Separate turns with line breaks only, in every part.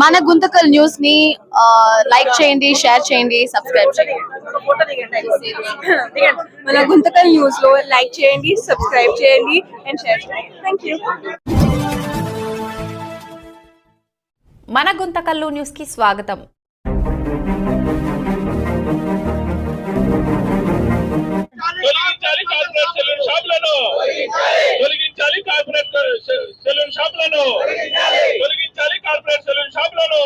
మన గుంతకల్ న్యూస్ ని లైక్ చేయండి, షేర్ చేయండి, సబ్స్క్రైబ్ చేయండి.
మన గుంతకల్ న్యూస్ లో లైక్ చేయండి, సబ్స్క్రైబ్ చేయండి అండ్ షేర్ చేయండి. థాంక్యూ.
మన గుంతకల్లు న్యూస్ కి స్వాగతం.
తొలగించాలి కార్పొరేట్ సెలూన్ షాపులను, తొలగించాలి కార్పొరేట్ సెలూన్ షాపులను, తొలగించాలి కార్పొరేట్ సెలూన్ షాపులను,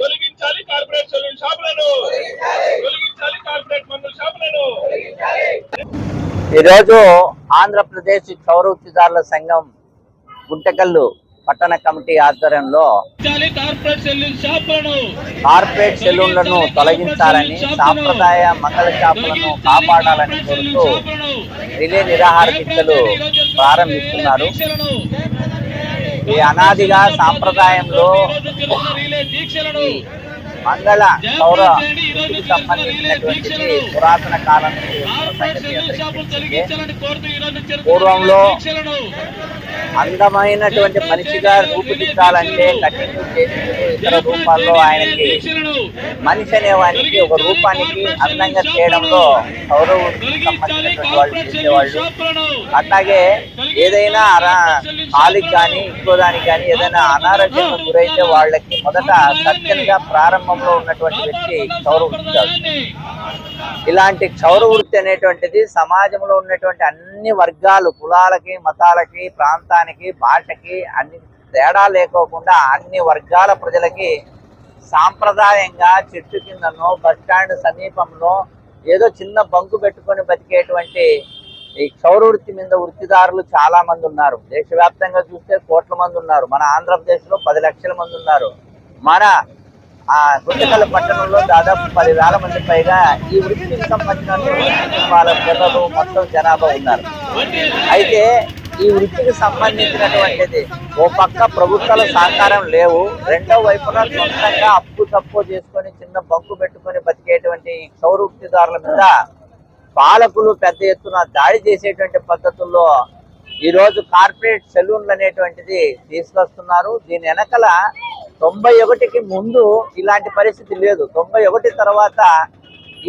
తొలగించాలి కార్పొరేట్ సెలూన్ షాపులను, తొలగించాలి కార్పొరేట్ మందుల షాపులను.
ఈరోజు ఆంధ్రప్రదేశ్ క్షౌర వృత్తిదారుల సంఘం గుంటకల్లు పట్టణ కమిటీ ఆధ్వర్యంలో కార్పొరేట్ సెలూన్లను తొలగించాలని, సాంప్రదాయ మంగళ షాపులను కాపాడాలని కోరుతూ రిలే నిరాహార దీక్షలు ప్రారంభిస్తున్నారు. ఈ అనాదిగా సాంప్రదాయంలో మంగళ క్షౌర వృత్తికి సంబంధించినటువంటిది పురాతన కాలం పూర్వంలో అందమైనటువంటి మనిషిగా రూపుదిద్దాలంటే కటింగ్ చేసి ఇతర రూపాల్లో ఆయనకి మనిషి అనేవానికి ఒక రూపానికి అందంగా చేయడంలో గౌరవకి సంబంధించినటువంటి వాళ్ళు చేసేవాళ్ళు. అట్లాగే ఏదైనా కాలికి కానీ ఇంకో దానికి కానీ ఏదైనా అనారోగ్యంగా గురైతే వాళ్ళకి మొదట సర్జన్ గా ప్రారంభంలో ఉన్నటువంటి వ్యక్తి క్షౌర వృత్తి. ఇలాంటి క్షౌర వృత్తి అనేటువంటిది సమాజంలో ఉన్నటువంటి అన్ని వర్గాలు, కులాలకి, మతాలకి, ప్రాంతానికి, భాషకి అన్ని తేడా లేకోకుండా అన్ని వర్గాల ప్రజలకి సాంప్రదాయంగా చెట్టు కిందనో బస్టాండ్ సమీపంలో ఏదో చిన్న బంకు పెట్టుకొని బతికేటువంటి ఈ క్షౌర వృత్తి మీద వృత్తిదారులు చాలా మంది ఉన్నారు. దేశవ్యాప్తంగా చూస్తే కోట్ల మంది ఉన్నారు. మన ఆంధ్రప్రదేశ్ లో 10 లక్షల మంది ఉన్నారు. మన గుంటకల్ పట్టణంలో దాదాపు 10,000 మంది పైగా ఈ వృత్తికి సంబంధించిన వాళ్ళ పిల్లలు మొత్తం జనాభా ఉన్నారు. అయితే ఈ వృత్తికి సంబంధించినటువంటిది ఓ పక్క ప్రభుత్వాల సహకారం లేవు, రెండో వైపున సొంతంగా అప్పు తప్పు చేసుకొని చిన్న బంకు పెట్టుకొని బతికేటువంటి ఈ క్షౌర వృత్తిదారుల మీద పాలకులు పెద్ద ఎత్తున దాడి చేసేటువంటి పద్ధతుల్లో ఈరోజు కార్పొరేట్ సెలూన్లు అనేటువంటిది తీసుకొస్తున్నారు. దీని వెనకల 91కి ముందు ఇలాంటి పరిస్థితి లేదు. 91 తర్వాత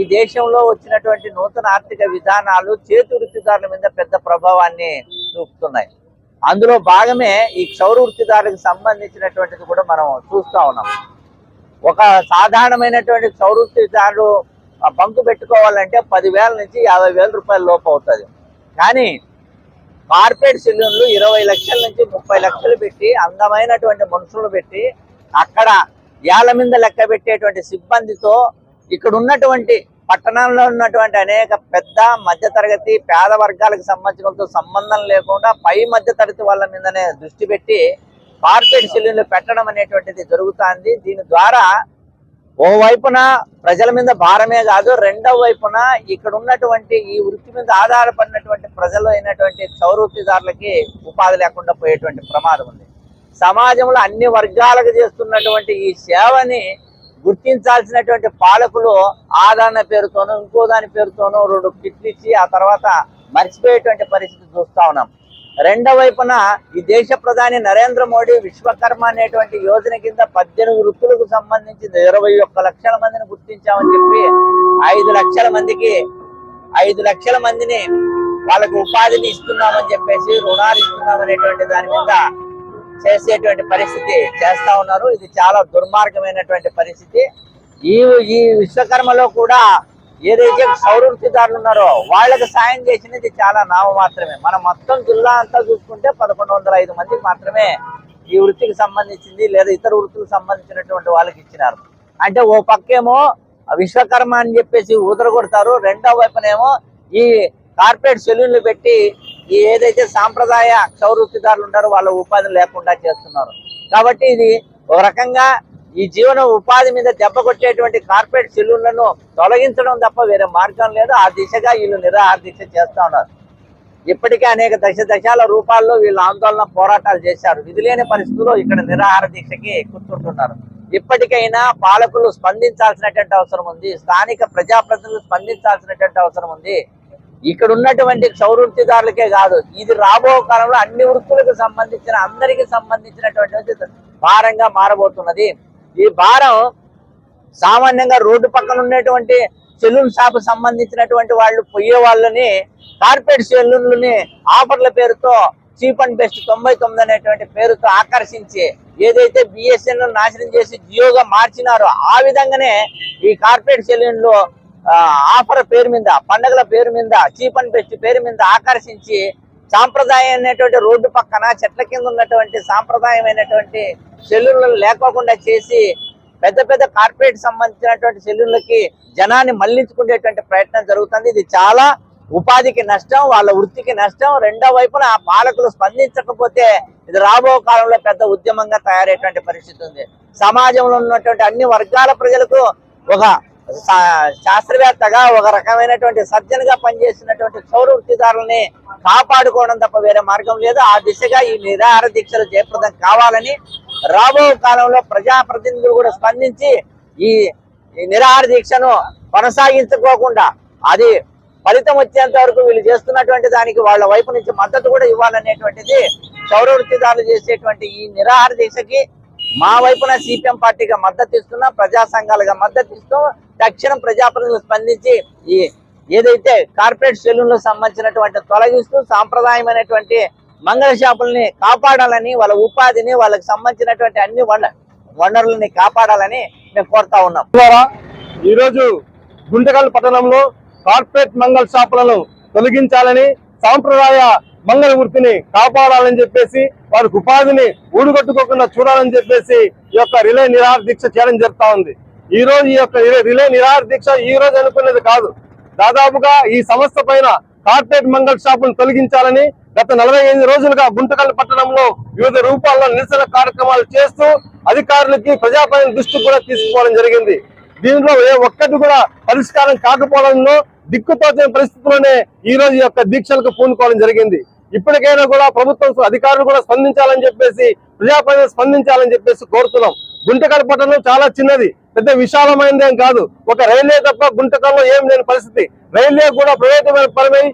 ఈ దేశంలో వచ్చినటువంటి నూతన ఆర్థిక విధానాలు చేతి వృత్తిదారుల మీద పెద్ద ప్రభావాన్ని చూపుతున్నాయి. అందులో భాగమే ఈ క్షౌర వృత్తిదారులకు సంబంధించినటువంటిది కూడా మనం చూస్తూ ఉన్నాం. ఒక సాధారణమైనటువంటి క్షౌర వృత్తిదారుడు బంకు పెట్టుకోవాలంటే 10,000 నుంచి 50,000 రూపాయల లోపు అవుతుంది. కానీ కార్పొరేట్ సెలూన్లు 20 లక్షల నుంచి 30 లక్షలు పెట్టి అందమైనటువంటి మనుషులు పెట్టి అక్కడ ఏళ్ల మీద లెక్క పెట్టేటువంటి సిబ్బందితో ఇక్కడ ఉన్నటువంటి పట్టణంలో ఉన్నటువంటి అనేక పెద్ద మధ్యతరగతి పేద వర్గాలకు సంబంధించిన సంబంధం లేకుండా పై మధ్యతరగతి వాళ్ళ మీదనే దృష్టి పెట్టి కార్పొరేట్ సెలూన్లు పెట్టడం అనేటువంటిది జరుగుతుంది. దీని ద్వారా ఓవైపున ప్రజల మీద భారమే కాదు, రెండవ వైపున ఇక్కడ ఉన్నటువంటి ఈ వృత్తి మీద ఆధారపడినటువంటి ప్రజలు అయినటువంటి క్షౌర వృత్తిదారులకి ఉపాధి లేకుండా పోయేటువంటి ప్రమాదం ఉంది. సమాజంలో అన్ని వర్గాలకు చేస్తున్నటువంటి ఈ సేవని గుర్తించాల్సినటువంటి పాలకులు ఆదరణ పేరుతోనూ ఇంకో దాని పేరుతోనూ 2 కిట్లు ఇచ్చి ఆ తర్వాత మర్చిపోయేటువంటి పరిస్థితి చూస్తా ఉన్నాం. రెండవ వైపున ఈ దేశ ప్రధాని నరేంద్ర మోడీ విశ్వకర్మ అనేటువంటి యోజన కింద 18 వృత్తులకు సంబంధించి 21 లక్షల మందిని గుర్తించామని చెప్పి 5 లక్షల మందిని వాళ్ళకు ఉపాధిని ఇస్తున్నామని చెప్పేసి రుణాలు ఇస్తున్నామనేటువంటి దాని మీద చేసేటువంటి పరిస్థితి చేస్తా ఉన్నారు. ఇది చాలా దుర్మార్గమైనటువంటి పరిస్థితి. ఈ విశ్వకర్మలో కూడా ఏదైతే క్షౌర వృత్తిదారులు ఉన్నారో వాళ్ళకి సాయం చేసినది చాలా నామ మాత్రమే. మనం మొత్తం జిల్లా అంతా చూసుకుంటే 1105 మందికి మాత్రమే ఈ వృత్తికి సంబంధించింది లేదా ఇతర వృత్తులకు సంబంధించినటువంటి వాళ్ళకి ఇచ్చినారు. అంటే ఓ పక్కేమో విశ్వకర్మ అని చెప్పేసి ఊదరగొడతారు, రెండో వైపునేమో ఈ కార్పొరేట్ సెలూన్లు పెట్టి ఈ ఏదైతే సాంప్రదాయ క్షౌర వృత్తిదారులు ఉంటారో వాళ్ళ ఉపాధి లేకుండా చేస్తున్నారు. కాబట్టి ఇది ఒక రకంగా ఈ జీవన ఉపాధి మీద దెబ్బ కొట్టేటువంటి కార్పొరేట్ సెలూన్లను తొలగించడం తప్ప వేరే మార్గం లేదు. ఆ దిశగా వీళ్ళు నిరాహార దీక్ష చేస్తా ఉన్నారు. ఇప్పటికే అనేక దశాల రూపాల్లో వీళ్ళు ఆందోళన పోరాటాలు చేశారు. విధిలేని పరిస్థితుల్లో ఇక్కడ నిరాహార దీక్షకి కూర్చుంటున్నారు. ఇప్పటికైనా పాలకులు స్పందించాల్సినటువంటి అవసరం ఉంది. స్థానిక ప్రజాప్రతినిధులు స్పందించాల్సినటువంటి అవసరం ఉంది. ఇక్కడ ఉన్నటువంటి క్షౌర వృత్తిదారులకే కాదు, ఇది రాబో కాలంలో అన్ని వృత్తులకు సంబంధించిన అందరికి సంబంధించినటువంటి భారంగా మారబోతున్నది. ఈ భారం సామాన్యంగా రోడ్డు పక్కన ఉన్నటువంటి సెలూన్ షాప్ సంబంధించినటువంటి వాళ్ళు పోయే వాళ్ళని కార్పొరేట్ సెలూన్లని ఆఫర్ల పేరుతో చీప్ అండ్ బెస్ట్ 99 అనేటువంటి పేరుతో ఆకర్షించి ఏదైతే బిఎస్ఎన్ఎల్ నాశనం చేసి జియోగా మార్చినారో ఆ విధంగానే ఈ కార్పొరేట్ సెలూన్లో ఆఫర్ పేరు మీద, పండుగల పేరు మీద, చీప్ అండ్ బెస్ట్ పేరు మీద ఆకర్షించి సాంప్రదాయం అనేటువంటి రోడ్డు పక్కన చెట్ల కింద ఉన్నటువంటి సాంప్రదాయమైనటువంటి సెలూన్లను లేకోకుండా చేసి పెద్ద పెద్ద కార్పొరేట్ సంబంధించినటువంటి సెలూన్లకి జనాన్ని మళ్లించుకునేటువంటి ప్రయత్నం జరుగుతుంది. ఇది చాలా ఉపాధికి నష్టం, వాళ్ళ వృత్తికి నష్టం. రెండో వైపున ఆ పాలకులు స్పందించకపోతే ఇది రాబో కాలంలో పెద్ద ఉద్యమంగా తయారయ్యేటువంటి పరిస్థితి ఉంది. సమాజంలో ఉన్నటువంటి అన్ని వర్గాల ప్రజలకు ఒక శాస్త్రవేత్తగా, ఒక రకమైనటువంటి సర్జన్గా పనిచేసినటువంటి క్షౌర వృత్తిదారులని కాపాడుకోవడం తప్ప వేరే మార్గం లేదు. ఆ దిశగా ఈ నిరాహార దీక్షలు జయప్రదం కావాలని రాబో కాలంలో ప్రజాప్రతినిధులు కూడా స్పందించి ఈ నిరాహార దీక్షను కొనసాగించుకోకుండా అది ఫలితం వచ్చేంత వరకు వీళ్ళు చేస్తున్నటువంటి దానికి వాళ్ళ వైపు నుంచి మద్దతు కూడా ఇవ్వాలనేటువంటిది క్షౌర వృత్తిదారులు చేసేటువంటి ఈ నిరాహార దీక్షకి మా వైపున సిపిఎం పార్టీగా మద్దతు ఇస్తున్నాం, ప్రజా సంఘాలుగా మద్దతు ఇస్తాం. తక్షణం ప్రజాప్రతినిధులు స్పందించి ఈ ఏదైతే కార్పొరేట్ సెలూన్లకు సంబంధించినటువంటి తొలగిస్తూ సాంప్రదాయమైనటువంటి మంగళ షాపుల్ని కాపాడాలని, వాళ్ళ ఉపాధిని, వాళ్ళకి సంబంధించినటువంటి అన్ని వనరులని కాపాడాలని మేము కోరుతా ఉన్నాం.
ఈరోజు గుంటకల్ పట్టణంలో కార్పొరేట్ మంగళ షాపులను తొలగించాలని, సాంప్రదాయ మంగళ వృత్తిని కాపాడాలని చెప్పేసి, వారికి ఉపాధిని ఊడుగొట్టుకోకుండా చూడాలని చెప్పేసి ఈ యొక్క రిలే నిరాహార దీక్ష చేయడం జరుగుతా ఉంది. ఈ రోజు ఈ యొక్క రిలే నిరాహార దీక్ష ఈ రోజు అనుకునేది కాదు. దాదాపుగా ఈ సంస్థ పైన కార్పొరేట్ మంగళ షాపులను తొలగించాలని గత 45 రోజులుగా గుంటకల్ పట్టణంలో వివిధ రూపాల్లో నిరసన కార్యక్రమాలు చేస్తూ అధికారులకి, ప్రజాప్రతినిధుల దృష్టికి కూడా తీసుకోవడం జరిగింది. దీనిలో ఏ ఒక్కటి కూడా పరిష్కారం కాకపోవడంలో దిక్కుతోచని పరిస్థితుల్లోనే ఈ రోజు యొక్క దీక్షలకు పూనుకోవడం జరిగింది. ఇప్పటికైనా కూడా ప్రభుత్వం, అధికారులు కూడా స్పందించాలని చెప్పేసి, ప్రజాప్రతినిధులు స్పందించాలని చెప్పేసి కోరుతున్నాం. గుంటకల్ పట్టణం చాలా చిన్నది, పెద్ద విశాలమైనదేం కాదు. ఒక రైల్వే తప్ప గుంటకల్లో ఏం లేని పరిస్థితి. రైల్వే కూడా ప్రైవేట్ పరమై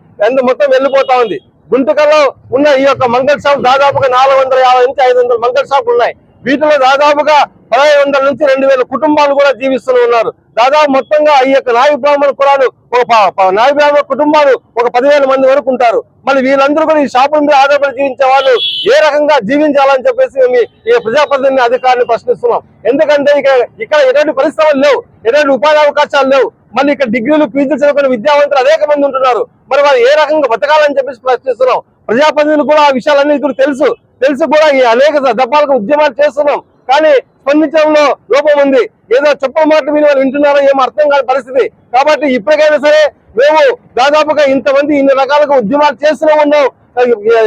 మొత్తం వెళ్ళిపోతా ఉంది. గుంటకల్లో ఉన్న ఈ యొక్క మంగళ షాప్ దాదాపుగా 450 నుంచి 500 మంగళ షాపులు ఉన్నాయి. వీటిలో దాదాపుగా 1500 నుంచి 2000 కుటుంబాలు కూడా జీవిస్తూ ఉన్నారు. దాదాపు మొత్తంగా ఈ యొక్క నాయ బ్రాహ్మణ కులాలు, నాయ బ్రాహ్మణ కుటుంబాలు ఒక 10,000 మంది వరకు ఉంటారు. మళ్ళీ వీళ్ళందరూ కూడా ఈ షాపుల మీద ఆధారపడి జీవించే వాళ్ళు ఏ రకంగా జీవించాలని చెప్పేసి మేము ఈ ప్రజాప్రతినిధి అధికారులు ప్రశ్నిస్తున్నాం. ఎందుకంటే ఇక్కడ ఎటువంటి పరిశ్రమలు లేవు, ఎటువంటి ఉపాధి అవకాశాలు లేవు. మళ్ళీ ఇక్కడ డిగ్రీలు, పీజీలు చదువుకునే విద్యావంతులు అనేక మంది ఉంటున్నారు. మరి వారు ఏ రకంగా బతకాలని చెప్పేసి ప్రశ్నిస్తున్నాం. ప్రజాప్రతినిధులు కూడా ఆ విషయాలన్నీ తెలుసు కూడా ఈ అనేక దఫాలకు ఉద్యమాలు చేస్తున్నాం. కానీ స్పందించడంలో లోపం ఉంది. ఏదో చెప్ప మాట మీద వాళ్ళు వింటున్నారో ఏమో అర్థం కాని పరిస్థితి. కాబట్టి ఇప్పటికైనా సరే మేము దాదాపుగా ఇంతమంది ఇన్ని రకాలుగా ఉద్యమాలు చేస్తూనే ఉన్నాం.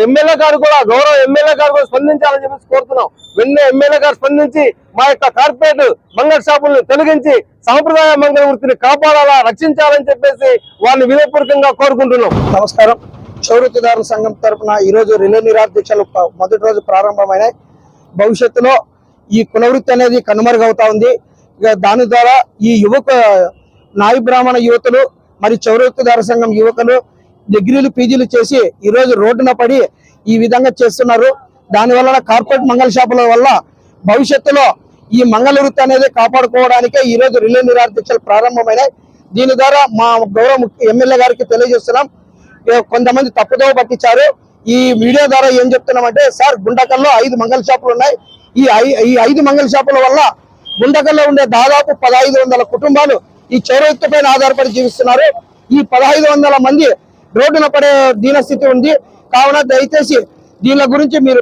ఎమ్మెల్యే గారు కూడా, గౌరవ ఎమ్మెల్యే గారు కూడా స్పందించాలని చెప్పేసి కోరుతున్నాం. వెంటనే ఎమ్మెల్యే గారు స్పందించి మా యొక్క కార్పొరేట్ మంగళ షాపులను తొలగించి సాంప్రదాయ మంగళ వృత్తిని కాపాడాలా, రక్షించాలని చెప్పేసి వారిని వినయపూర్వకంగా కోరుకుంటున్నాం.
నమస్కారం. క్షౌరవృత్తిదారుల సంఘం తరఫున ఈరోజు రిలే నిరాహార దీక్షలు మొదటి రోజు ప్రారంభమైనాయి. భవిష్యత్తులో ఈ కులవృత్తి అనేది కనుమరుగవుతా ఉంది. దాని ద్వారా ఈ నాయ బ్రాహ్మణ యువతులు మరి క్షౌరవృత్తిదారుల సంఘం యువకులు డిగ్రీలు, పీజీలు చేసి ఈరోజు రోడ్డున పడి ఈ విధంగా చేస్తున్నారు. దానివల్ల కార్పొరేట్ మంగళ షాపుల వల్ల భవిష్యత్తులో ఈ మంగళ వృత్తి అనేది కాపాడుకోవడానికే ఈరోజు రిలే నిరాహార దీక్షలు ప్రారంభమైనాయి. దీని ద్వారా మా గౌరవ ఎమ్మెల్యే గారికి తెలియజేస్తున్నాం. కొంతమంది తప్పుదోవ పట్టించారు. ఈ వీడియో ద్వారా ఏం చెప్తున్నామంటే, సార్ గుంటకల్లో 5 మంగళ షాపులు ఉన్నాయి. ఈ 5 మంగళ షాపుల వల్ల గుంటకల్లో ఉండే దాదాపు 1500 కుటుంబాలు ఈ క్షౌరవృత్తి పైన ఆధారపడి జీవిస్తున్నారు. ఈ 1500 మంది రోడ్డున పడే దీనస్థితి ఉంది. కావున దయచేసి దీని గురించి మీరు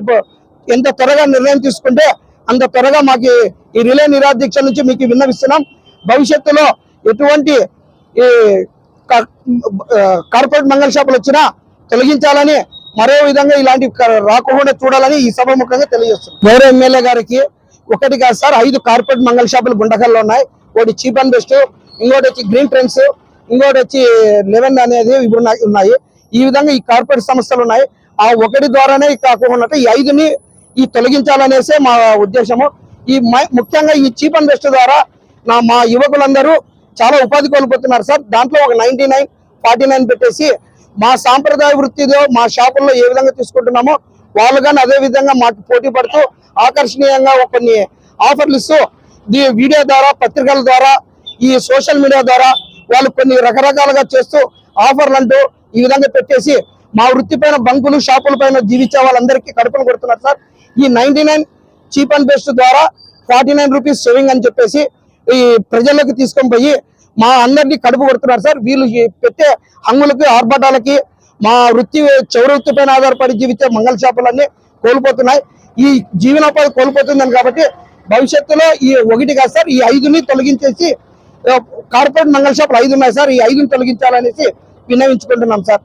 ఎంత త్వరగా నిర్ణయం తీసుకుంటే అంత త్వరగా మాకు ఈ రిలే నిరాహార దీక్ష నుంచి మీకు విన్నవిస్తున్నాం. భవిష్యత్తులో ఎటువంటి ఈ కార్పొరేట్ మంగళ షాపులు వచ్చినా తొలగించాలని, మరో విధంగా ఇలాంటి రాకుండా చూడాలని ఈ సభాముఖంగా తెలియజేస్తున్నాం. గౌరవ ఎమ్మెల్యే గారికి ఒకటి కాదు సార్, 5 కార్పొరేట్ మంగళ షాపులు గుంటకల్లో ఉన్నాయి. ఒకటి చీప్ అండ్ బెస్ట్, ఇంకోటి వచ్చి గ్రీన్ ట్రెండ్స్, ఇంకోటి వచ్చి 11 అనేది ఇప్పుడు ఉన్నాయి. ఈ విధంగా ఈ కార్పొరేట్ సంస్థలు ఉన్నాయి. ఆ ఒకటి ద్వారానే కాకుండా ఈ 5ని తొలగించాలనేసే మా ఉద్దేశము. ముఖ్యంగా ఈ చీప్ అండ్ బెస్ట్ ద్వారా మా యువకులందరూ చాలా ఉపాధి కోల్పోతున్నారు సార్. దాంట్లో ఒక 99, 49 పెట్టేసి మా సాంప్రదాయ వృత్తిలో మా షాపుల్లో ఏ విధంగా తీసుకుంటున్నామో వాళ్ళు కానీ అదే విధంగా మాకు పోటీ పడుతూ ఆకర్షణీయంగా కొన్ని ఆఫర్లు ఇస్తూ వీడియో ద్వారా, పత్రికల ద్వారా, ఈ సోషల్ మీడియా ద్వారా వాళ్ళు కొన్ని రకరకాలుగా చేస్తూ ఆఫర్లు అంటూ ఈ విధంగా పెట్టేసి మా వృత్తి పైన బంకులు షాపుల పైన జీవించే వాళ్ళందరికీ కడుపును కొడుతున్నారు సార్. ఈ 99 చీప్ అండ్ బెస్ట్ ద్వారా 49 రూపీస్ సేవింగ్ అని చెప్పేసి ఈ ప్రజల్లోకి తీసుకొని పోయి మా అందరినీ కడుపు కొడుతున్నారు సార్. వీళ్ళు పెట్టే హంగులకి, ఆర్భాటాలకి మా చౌర వృత్తి పైన ఆధారపడి జీవించే మంగళ షాపులన్నీ కోల్పోతున్నాయి. ఈ జీవనోపాధి కోల్పోతుందని కాబట్టి భవిష్యత్తులో ఈ 1 కాదు సార్, ఈ 5ని తొలగించేసి కార్పొరేట్ మంగళ షాపులు 5 ఉన్నాయి సార్, ఈ 5ని తొలగించాలనేసి విన్నవించుకుంటున్నాం సార్.